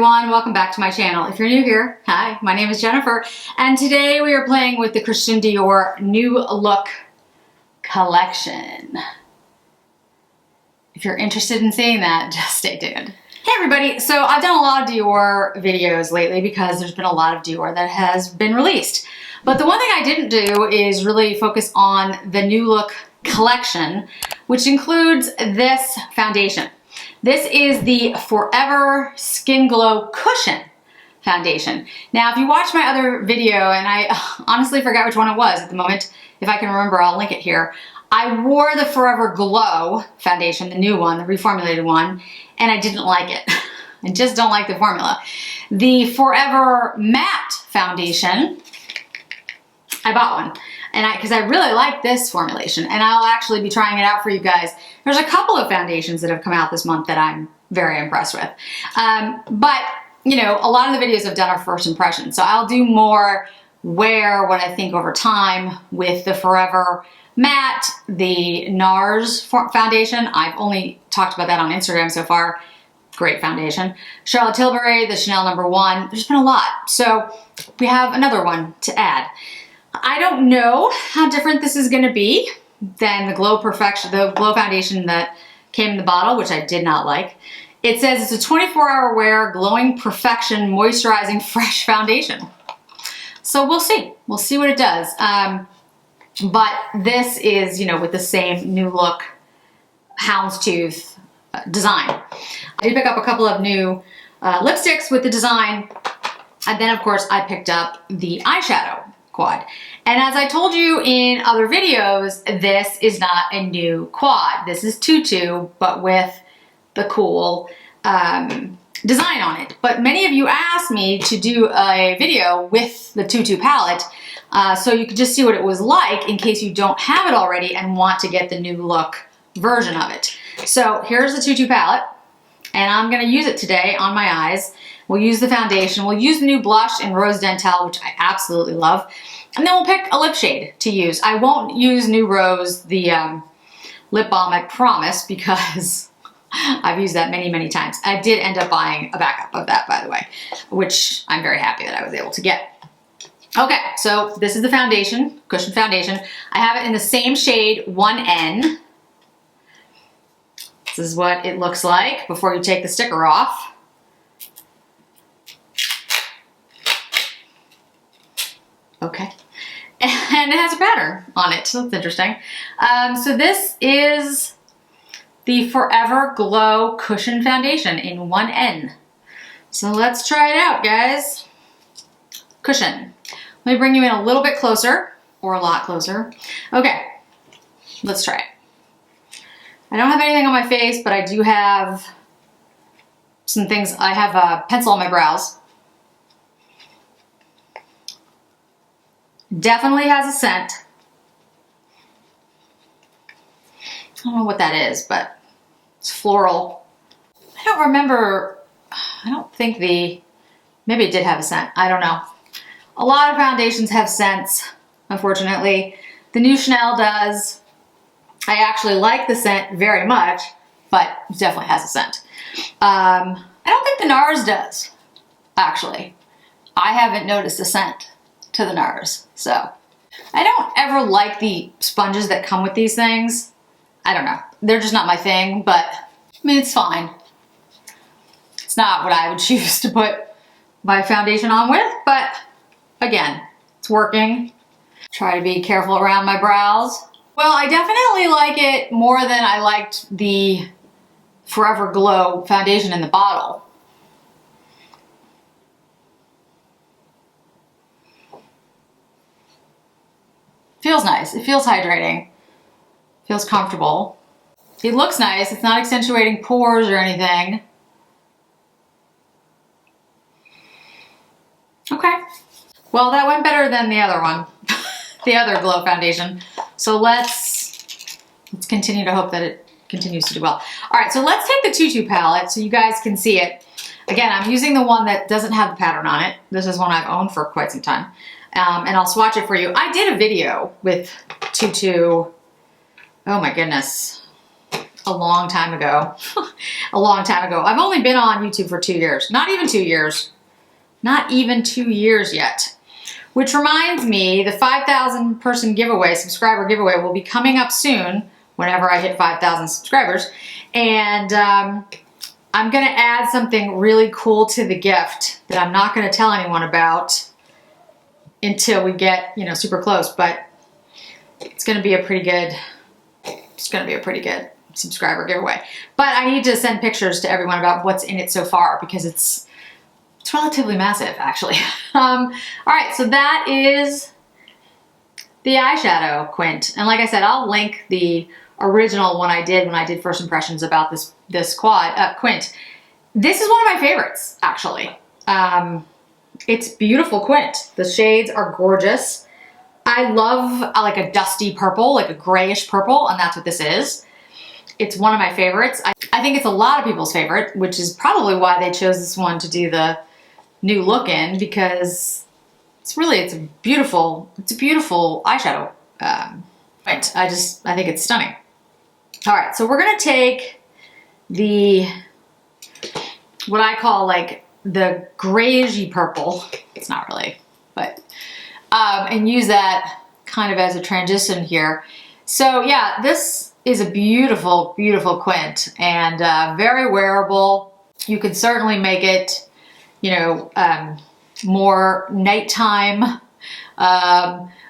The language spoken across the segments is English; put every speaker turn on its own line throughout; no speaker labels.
everyone, welcome back to my channel. If you're new here, hi, my name is Jennifer, and today we are playing with the Christian Dior New Look collection. If you're interested in seeing that, just stay tuned. Hey everybody, so I've done a lot of Dior videos lately because there's been a lot of Dior that has been released. But the one thing I didn't do is really focus on the New Look collection, which includes this foundation. This is the Forever Skin Glow Cushion Foundation. Now, if you watched my other video, and I honestly forgot which one it was at the moment, if I can remember, I'll link it here. I wore the Forever Glow foundation, the new one, the reformulated one, and I didn't like it. I just don't like the formula. The Forever Matte foundation, I bought one. And because I really like this formulation, and I'll actually be trying it out for you guys. There's a couple of foundations that have come out this month that I'm very impressed with. But, you know, a lot of the videos I've done are first impressions. So I'll do more wear, what I think over time with the Forever Matte, the NARS foundation. I've only talked about that on Instagram so far. Great foundation. Charlotte Tilbury, the Chanel No. 1. There's been a lot. So we have another one to add. I don't know how different this is going to be than the Glow foundation that came in the bottle, which I did not like. It says it's a 24-hour wear, glowing perfection, moisturizing, fresh foundation. So we'll see. We'll see what it does. But this is, you know, with the same New Look houndstooth design. I did pick up a couple of new lipsticks with the design. And then, of course, I picked up the eyeshadow quad. And as I told you in other videos, this is not a new quad. This is Tutu, but with the cool design on it. But many of you asked me to do a video with the Tutu palette so you could just see what it was like in case you don't have it already and want to get the New Look version of it. So here's the Tutu palette, and I'm going to use it today on my eyes. We'll use the foundation. We'll use the new blush in Rose Dental, which I absolutely love. And then we'll pick a lip shade to use. I won't use New Rose, the lip balm, I promise, because I've used that many, many times. I did end up buying a backup of that, by the way, which I'm very happy that I was able to get. Okay, so this is the foundation, cushion foundation. I have it in the same shade, 1N. This is what it looks like before you take the sticker off. Okay, and it has a pattern on it, so that's interesting. So this is the Forever Glow Cushion Foundation in 1N. So let's try it out, guys. Cushion. Let me bring you in a little bit closer, or a lot closer. Okay, let's try it. I don't have anything on my face, but I do have some things. I have a pencil on my brows. Definitely has a scent. I don't know what that is, but it's floral. I don't remember, I don't think maybe it did have a scent. I don't know. A lot of foundations have scents, unfortunately. The new Chanel does. I actually like the scent very much, but it definitely has a scent. I don't think the NARS does, actually. I haven't noticed a scent to the NARS. So I don't ever like the sponges that come with these things. I don't know. They're just not my thing, but I mean, it's fine. It's not what I would choose to put my foundation on with, but again, it's working. Try to be careful around my brows. Well, I definitely like it more than I liked the Forever Glow foundation in the bottle. Feels nice. It feels hydrating. Feels comfortable. It looks nice. It's not accentuating pores or anything. Okay. Well, that went better than the other one. The other Glow foundation. So let's continue to hope that it continues to do well. All right, so let's take the Tutu palette so you guys can see it. Again, I'm using the one that doesn't have the pattern on it. This is one I've owned for quite some time. And I'll swatch it for you. I did a video with Tutu, oh my goodness, a long time ago. A long time ago. I've only been on YouTube for 2 years. Not even 2 years. Not even 2 years yet. Which reminds me, the 5,000 person giveaway, subscriber giveaway, will be coming up soon whenever I hit 5,000 subscribers. And I'm going to add something really cool to the gift that I'm not going to tell anyone about until we get, you know, super close. But it's going to be a pretty good, subscriber giveaway. But I need to send pictures to everyone about what's in it so far because it's relatively massive, actually. All right, so that is the eyeshadow quint. And like I said, I'll link the original one I did when I did first impressions about this quint. This is one of my favorites, actually. It's beautiful quint. The shades are gorgeous. I love like a dusty purple, like a grayish purple, and that's what this is. It's one of my favorites. I think it's a lot of people's favorite, which is probably why they chose this one to do the new look in, because it's a beautiful eyeshadow quint. I think it's stunning. All right, so we're gonna take what I call like the grayy purple. It's not really, but and use that kind of as a transition here. So yeah, this is a beautiful, beautiful quint and very wearable. You could certainly make it, you know, more nighttime,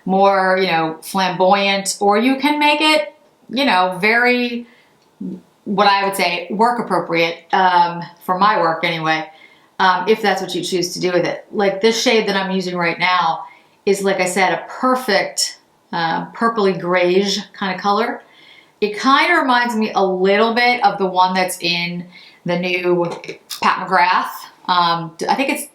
more, you know, flamboyant, or you can make it, you know, very, what I would say, work appropriate, for my work anyway, if that's what you choose to do with it. Like this shade that I'm using right now is, like I said, a perfect purpley grayish kind of color. It kind of reminds me a little bit of the one that's in the new Pat McGrath. I think it's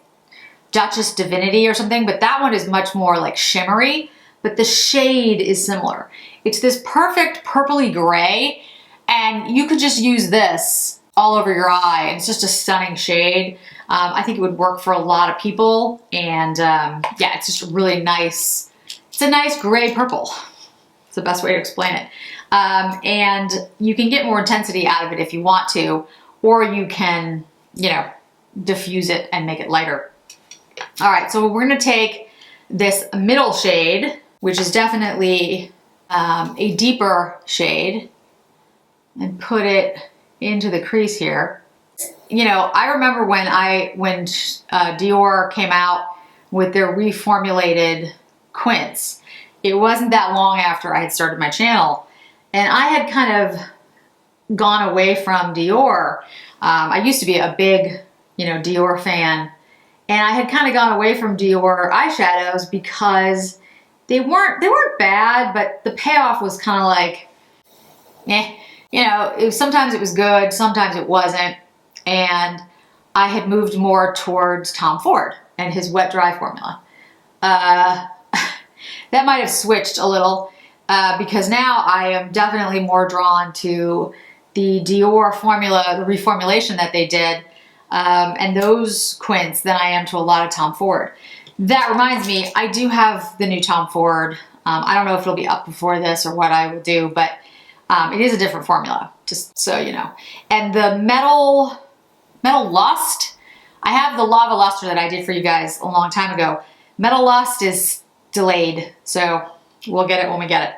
Duchess Divinity or something, but that one is much more like shimmery, but the shade is similar. It's this perfect purpley gray, and you could just use this all over your eye. It's just a stunning shade. I think it would work for a lot of people, and yeah, it's just really nice. It's a nice gray purple. It's the best way to explain it. And you can get more intensity out of it if you want to, or you can, you know, diffuse it and make it lighter. All right, so we're gonna take this middle shade, which is definitely a deeper shade, and put it into the crease here. You know, I remember when Dior came out with their reformulated quints. It wasn't that long after I had started my channel, and I had kind of gone away from Dior. I used to be a big, you know, Dior fan, and I had kind of gone away from Dior eyeshadows because they weren't bad, but the payoff was kind of like, eh. You know, sometimes it was good, sometimes it wasn't, and I had moved more towards Tom Ford and his wet dry formula. That might have switched a little because now I am definitely more drawn to the Dior formula, the reformulation that they did, and those quints than I am to a lot of Tom Ford. That reminds me, I do have the new Tom Ford. I don't know if it'll be up before this or what I will do, but it is a different formula, just so you know. And the Metal Lust, I have the Lava Luster that I did for you guys a long time ago. Metal Lust is delayed, so we'll get it when we get it.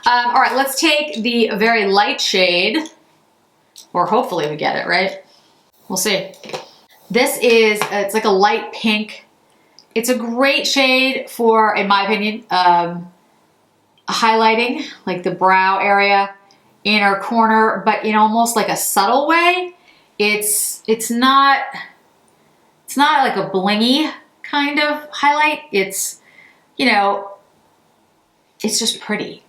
All right, let's take the very light shade, or hopefully we get it, right? We'll see. This is, it's like a light pink. It's a great shade for, in my opinion, highlighting, like the brow area, inner corner, but in almost like a subtle way. It's not like a blingy kind of highlight. It's, you know, it's just pretty.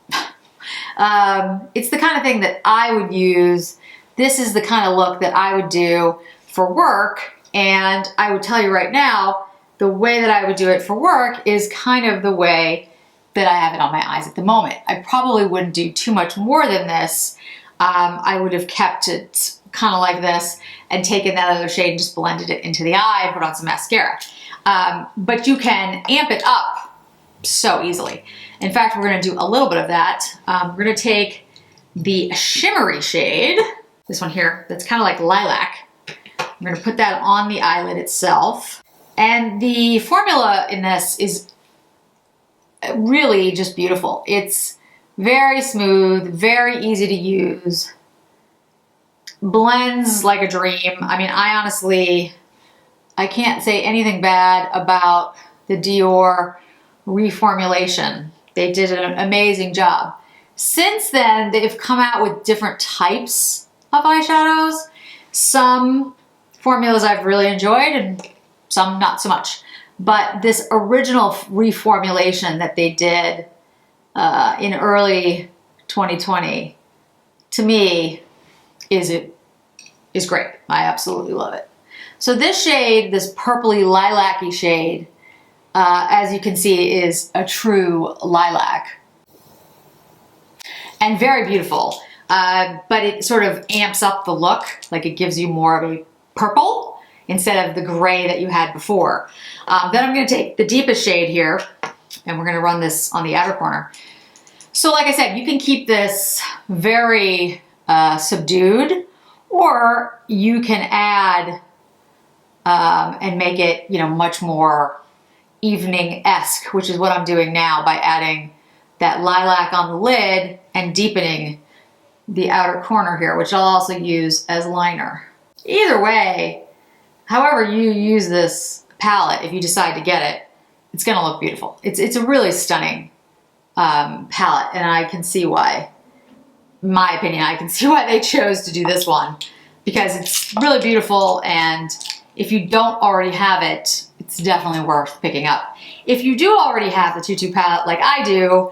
It's the kind of thing that I would use. This is the kind of look that I would do for work, and I would tell you right now, the way that I would do it for work is kind of the way that I have it on my eyes at the moment. I probably wouldn't do too much more than this. I would have kept it kind of like this and taken that other shade and just blended it into the eye and put on some mascara. But you can amp it up so easily. In fact, we're gonna do a little bit of that. We're gonna take the shimmery shade, this one here, that's kind of like lilac. I'm gonna put that on the eyelid itself. And the formula in this is really just beautiful. It's very smooth, very easy to use, blends like a dream. I mean, I can't say anything bad about the Dior reformulation. They did an amazing job. Since then, they've come out with different types of eyeshadows. Some formulas I've really enjoyed and some not so much. But this original reformulation that they did in early 2020, to me, is great. I absolutely love it. So this shade, this purpley lilac-y shade, as you can see, is a true lilac. And very beautiful, but it sort of amps up the look, like it gives you more of a purple instead of the gray that you had before. Then I'm gonna take the deepest shade here, and we're gonna run this on the outer corner. So like I said, you can keep this very subdued, or you can add and make it, much more evening-esque, which is what I'm doing now by adding that lilac on the lid and deepening the outer corner here, which I'll also use as liner. Either way, however you use this palette, if you decide to get it, it's gonna look beautiful. It's a really stunning palette, and I can see why, in my opinion, I can see why they chose to do this one, because it's really beautiful, and if you don't already have it, it's definitely worth picking up. If you do already have the Tutu palette like I do,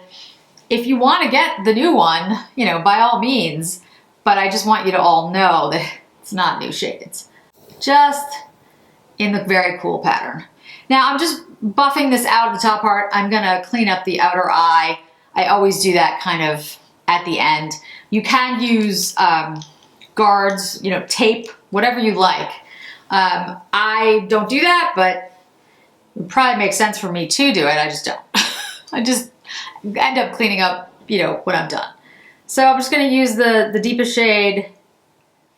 if you want to get the new one, by all means, but I just want you to all know that it's not new shade. It's just in the very cool pattern. Now I'm just buffing this out of the top part. I'm gonna clean up the outer eye. I always do that kind of at the end. You can use guards, tape, whatever you like. I don't do that, but it would probably make sense for me to do it. I just don't. I just end up cleaning up, when I'm done. So I'm just gonna use the deepest shade,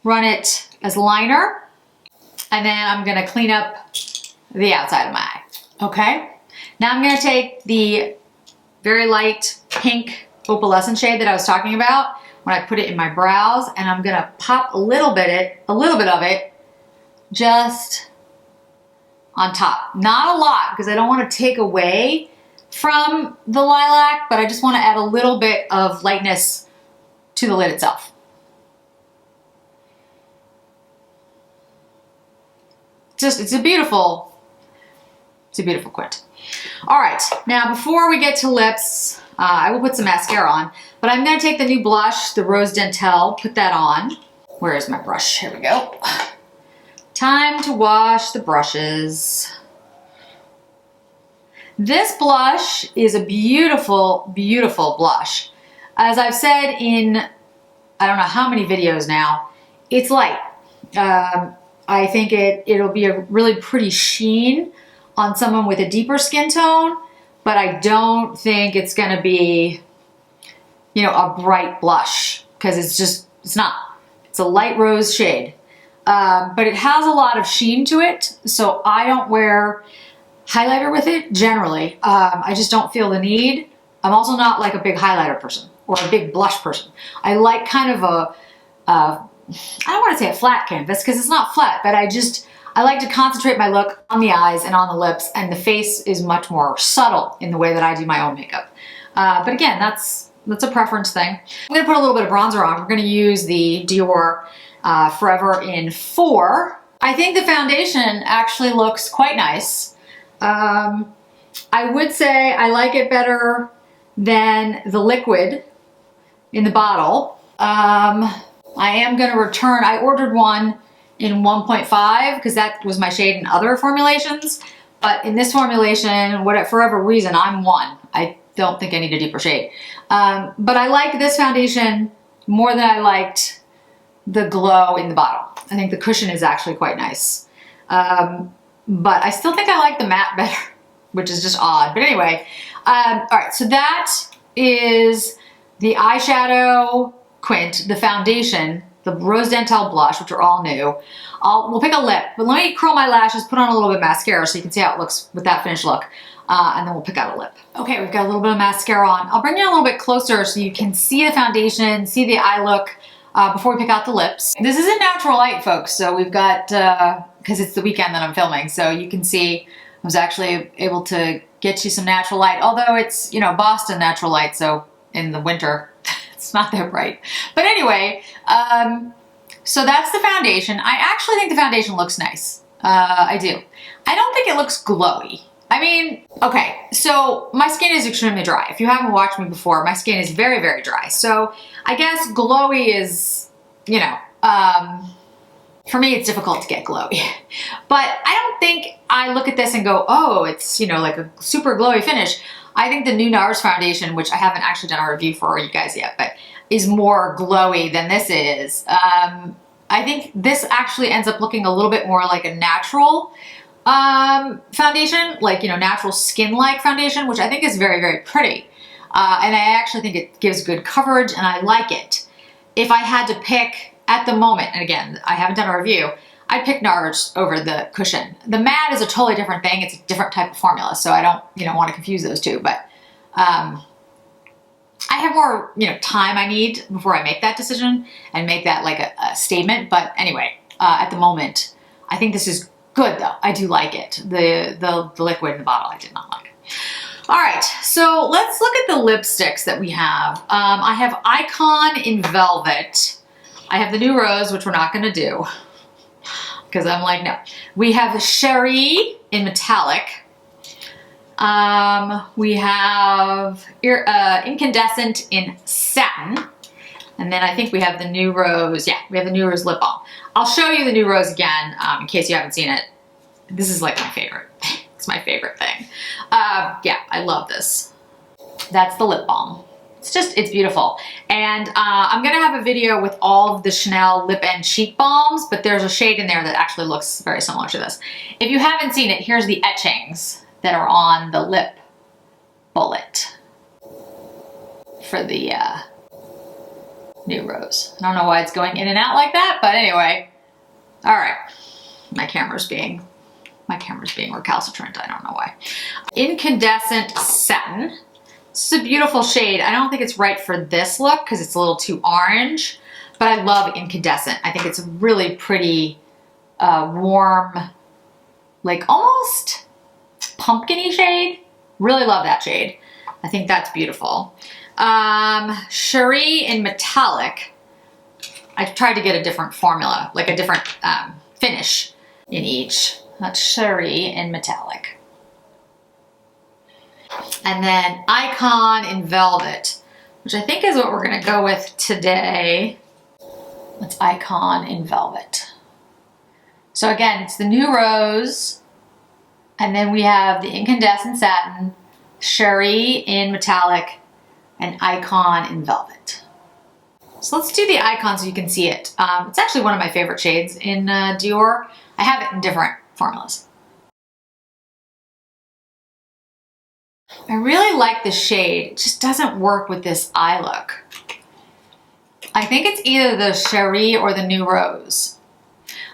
run it as liner, and then I'm gonna clean up the outside of my eye. Okay? Now I'm gonna take the very light pink opalescent shade that I was talking about when I put it in my brows, and I'm gonna pop a little bit of it just on top. Not a lot, because I don't want to take away from the lilac, but I just want to add a little bit of lightness to the lid itself. It's a beautiful quint. All right, now before we get to lips, I will put some mascara on, but I'm gonna take the new blush, the Rose Dentel, put that on. Where is my brush? Here we go. Time to wash the brushes. This blush is a beautiful, beautiful blush. As I've said in, I don't know how many videos now, it's light. I think it'll be a really pretty sheen on someone with a deeper skin tone, but I don't think it's gonna be, a bright blush, because it's not. It's a light rose shade. But it has a lot of sheen to it, so I don't wear highlighter with it generally. I just don't feel the need. I'm also not like a big highlighter person or a big blush person. I like kind of I don't want to say a flat canvas, because it's not flat, but I like to concentrate my look on the eyes and on the lips, and the face is much more subtle in the way that I do my own makeup. But again, that's a preference thing. I'm gonna put a little bit of bronzer on. We're gonna use the Dior Forever in 4. I think the foundation actually looks quite nice. I would say I like it better than the liquid in the bottle. I am going to return, I ordered one in 1.5 because that was my shade in other formulations, but in this formulation, for whatever reason, I'm 1. I don't think I need a deeper shade. But I like this foundation more than I liked the glow in the bottle. I think the cushion is actually quite nice. But I still think I like the matte better, which is just odd. But anyway, all right, so that is the eyeshadow Quint, the foundation, the Rose Dental blush, which are all new. We'll pick a lip, but let me curl my lashes, put on a little bit of mascara so you can see how it looks with that finished look. And then we'll pick out a lip. Okay, we've got a little bit of mascara on. I'll bring you a little bit closer so you can see the foundation, see the eye look before we pick out the lips. This is a natural light, folks. So we've got, because it's the weekend that I'm filming, so you can see I was actually able to get you some natural light, although it's, you know, Boston natural light, so in the winter, it's not that bright. But anyway, so that's the foundation. I actually think the foundation looks nice. I do. I don't think it looks glowy. I mean, okay, so my skin is extremely dry. If you haven't watched me before, my skin is very, very dry. So I guess glowy is, you know, for me, it's difficult to get glowy. But I don't think I look at this and go, oh, it's, you know, like a super glowy finish. I think the new NARS foundation, which I haven't actually done a review for you guys yet, but is more glowy than this is. I think this actually ends up looking a little bit more like a natural foundation, like, you know, natural skin-like foundation, which I think is very, very pretty. And I actually think it gives good coverage and I like it. If I had to pick at the moment, and again, I haven't done a review, I'd pick NARS over the cushion. The matte is a totally different thing. It's a different type of formula, so I don't, you know, want to confuse those two, but I have more, you know, time I need before I make that decision and make that like a statement. But anyway, at the moment, I think this is good though. I do like it. The liquid in the bottle, I did not like. All right, so let's look at the lipsticks that we have. I have Icon in Velvet. I have the new Rose, which we're not gonna do because I'm like, no. We have the Cherie in Metallic. We have Incandescent in Satin. And then I think we have the new Rose. Yeah, we have the new Rose lip balm. I'll show you the new Rose again in case you haven't seen it. This is like my favorite. It's my favorite thing. Yeah, I love this. That's the lip balm. It's beautiful. And I'm gonna have a video with all of the Chanel lip and cheek balms, but there's a shade in there that actually looks very similar to this. If you haven't seen it, here's the etchings that are on the lip bullet for the new Rose. I don't know why it's going in and out like that, but anyway. All right, my camera's being recalcitrant. I don't know why. Incandescent Satin. This is a beautiful shade. I don't think it's right for this look because it's a little too orange, but I love Incandescent. I think it's a really pretty warm, like almost pumpkin-y shade. Really love that shade. I think that's beautiful. Cherie in Metallic. I tried to get a different formula, like a different finish in each. That's Cherie in Metallic. And then Icon in Velvet, which I think is what we're gonna go with today. It's Icon in Velvet. So again, it's the new Rose, and then we have the Incandescent Satin, Cherie in Metallic, and Icon in Velvet. So let's do the Icon so you can see it. It's actually one of my favorite shades in Dior. I have it in different formulas. I really like the shade. It just doesn't work with this eye look. I think it's either the Cherie or the new Rose.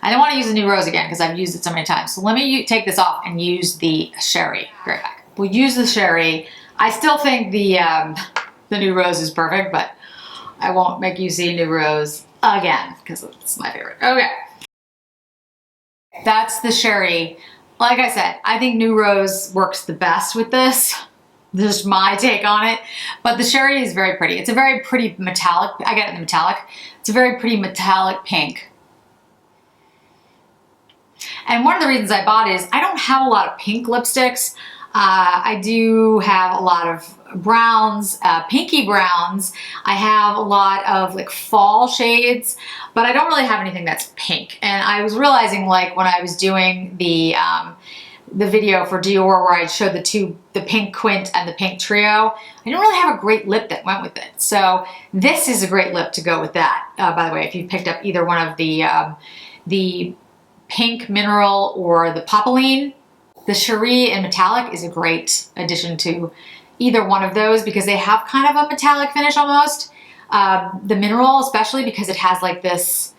I don't want to use the new Rose again because I've used it so many times. So let me take this off and use the Cherie. Be right back. We'll use the Cherie. I still think the new Rose is perfect, but I won't make you see new Rose again because it's my favorite. Okay. That's the Cherie. Like I said, I think new Rose works the best with this. This is my take on it. But the Cherie is very pretty. It's a very pretty metallic. I got it in the metallic. It's a very pretty metallic pink. And one of the reasons I bought it is I don't have a lot of pink lipsticks. I do have a lot of browns, pinky browns. I have a lot of like fall shades, but I don't really have anything that's pink. And I was realizing, like, when I was doing the video for Dior where I showed the pink Quint and the pink trio, I didn't really have a great lip that went with it. So this is a great lip to go with that. By the way, if you picked up either one of the pink mineral or the popeline, the Cherie in Metallic is a great addition to either one of those because they have kind of a metallic finish almost. The mineral, especially because it has like this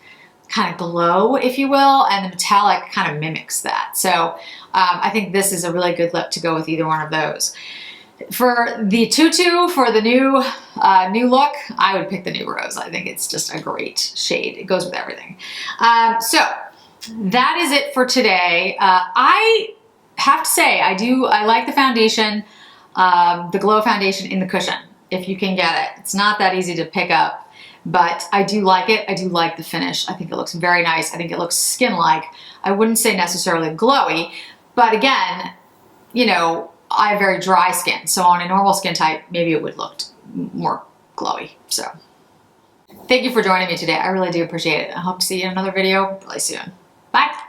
kind of glow, if you will, and the metallic kind of mimics that. So I think this is a really good lip to go with either one of those. For the Tutu, for the new look, I would pick the new rose. I think it's just a great shade. It goes with everything. So that is it for today. I have to say, I like the foundation, the Glow foundation in the cushion, if you can get it. It's not that easy to pick up, but I do like it. I do like the finish. I think it looks very nice. I think it looks skin-like. I wouldn't say necessarily glowy, but again, you know, I have very dry skin, so on a normal skin type, maybe it would look more glowy. So thank you for joining me today. I really do appreciate it. I hope to see you in another video really soon. Bye.